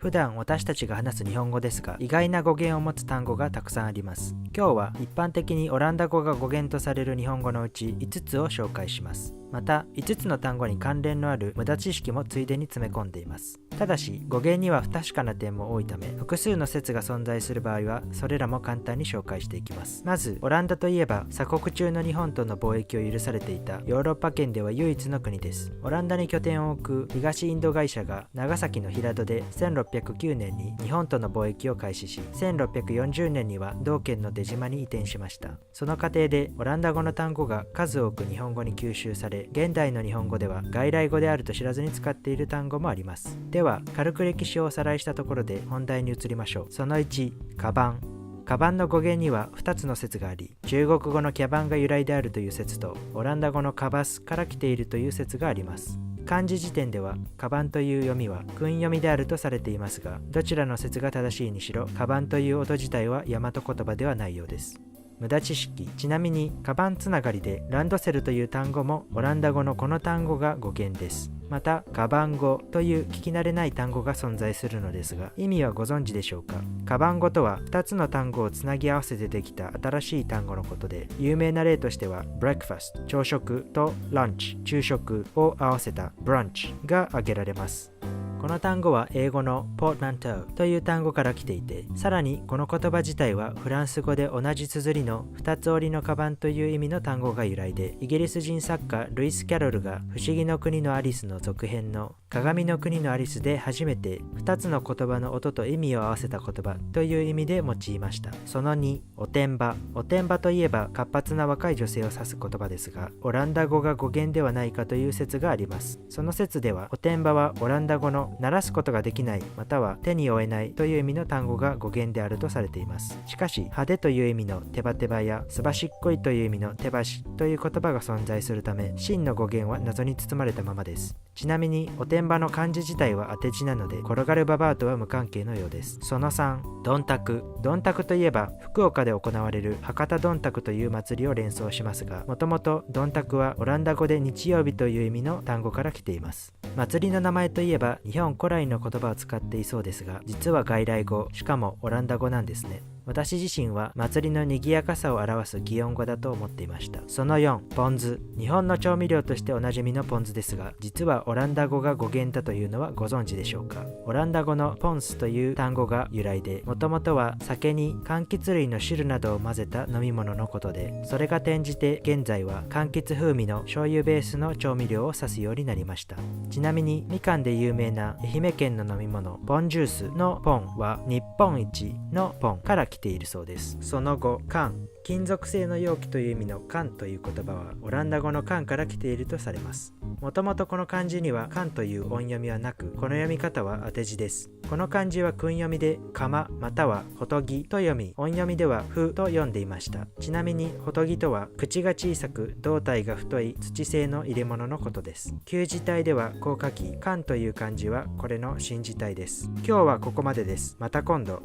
普段私たちが話す日本語ですが、意外な語源を持つ単語がたくさんあります。今日は一般的にオランダ語が語源とされる日本語のうち5つを紹介します。また5つの単語に関連のある無駄知識もついでに詰め込んでいます。ただし語源には不確かな点も多いため、複数の説が存在する場合はそれらも簡単に紹介していきます。まずオランダといえば、鎖国中の日本との貿易を許されていたヨーロッパ圏では唯一の国です。オランダに拠点を置く東インド会社が長崎の平戸で1609年に日本との貿易を開始し、1640年には同県の出島に移転しました。その過程でオランダ語の単語が数多く日本語に吸収され、現代の日本語では外来語であると知らずに使っている単語もあります。では軽く歴史をおさらいしたところで本題に移りましょう。その1、カバン。カバンの語源には2つの説があり、中国語のキャバンが由来であるという説と、オランダ語のカバスから来ているという説があります。漢字辞典ではカバンという読みは訓読みであるとされていますが、どちらの説が正しいにしろ、カバンという音自体は大和言葉ではないようです。無駄知識。ちなみにカバンつながりでランドセルという単語もオランダ語のこの単語が語源です。またカバン語という聞き慣れない単語が存在するのですが、意味はご存知でしょうか。カバン語とは2つの単語をつなぎ合わせてできた新しい単語のことで、有名な例としては breakfast 朝食と lunch 昼食を合わせた brunch が挙げられます。この単語は英語の portmanteau という単語から来ていて、さらにこの言葉自体はフランス語で同じ綴りの二つ折りのカバンという意味の単語が由来で、イギリス人作家ルイス・キャロルが不思議の国のアリスの続編の鏡の国のアリスで初めて2つの言葉の音と意味を合わせた言葉という意味で用いました。その2、おてんば。おてんばといえば活発な若い女性を指す言葉ですが、オランダ語が語源ではないかという説があります。その説では、おてんばはオランダ語の鳴らすことができない、または手に負えないという意味の単語が語源であるとされています。しかし派手という意味のテバテバやすばしっこいという意味の手ばしという言葉が存在するため、真の語源は謎に包まれたままです。ちなみにおてんばの漢字自体は当て字なので、転がるババアとは無関係のようです。その3、どんたく。どんたくといえば福岡で行われる博多どんたくという祭りを連想しますが、もともとどんたくはオランダ語で日曜日という意味の単語から来ています。祭りの名前といえば日本古来の言葉を使っていそうですが、実は外来語、しかもオランダ語なんですね。私自身は祭りの賑やかさを表す擬音語だと思っていました。その4、ポン酢。日本の調味料としておなじみのポン酢ですが、実はオランダ語が語源だというのはご存知でしょうか。オランダ語のポンスという単語が由来で、もともとは酒に柑橘類の汁などを混ぜた飲み物のことで、それが転じて現在は柑橘風味の醤油ベースの調味料を指すようになりました。ちなみにみかんで有名な愛媛県の飲み物ポンジュースのポンは日本一のポンから来ているそうです。その後、缶。金属製の容器という意味の缶という言葉はオランダ語の缶から来ているとされます。もともとこの漢字には缶という音読みはなく、この読み方は当て字です。この漢字は訓読みで釜またはほとぎと読み、音読みではふと読んでいました。ちなみにほとぎとは口が小さく胴体が太い土製の入れ物のことです。旧字体ではこう書き、缶という漢字はこれの新字体です。今日はここまでです。また今度。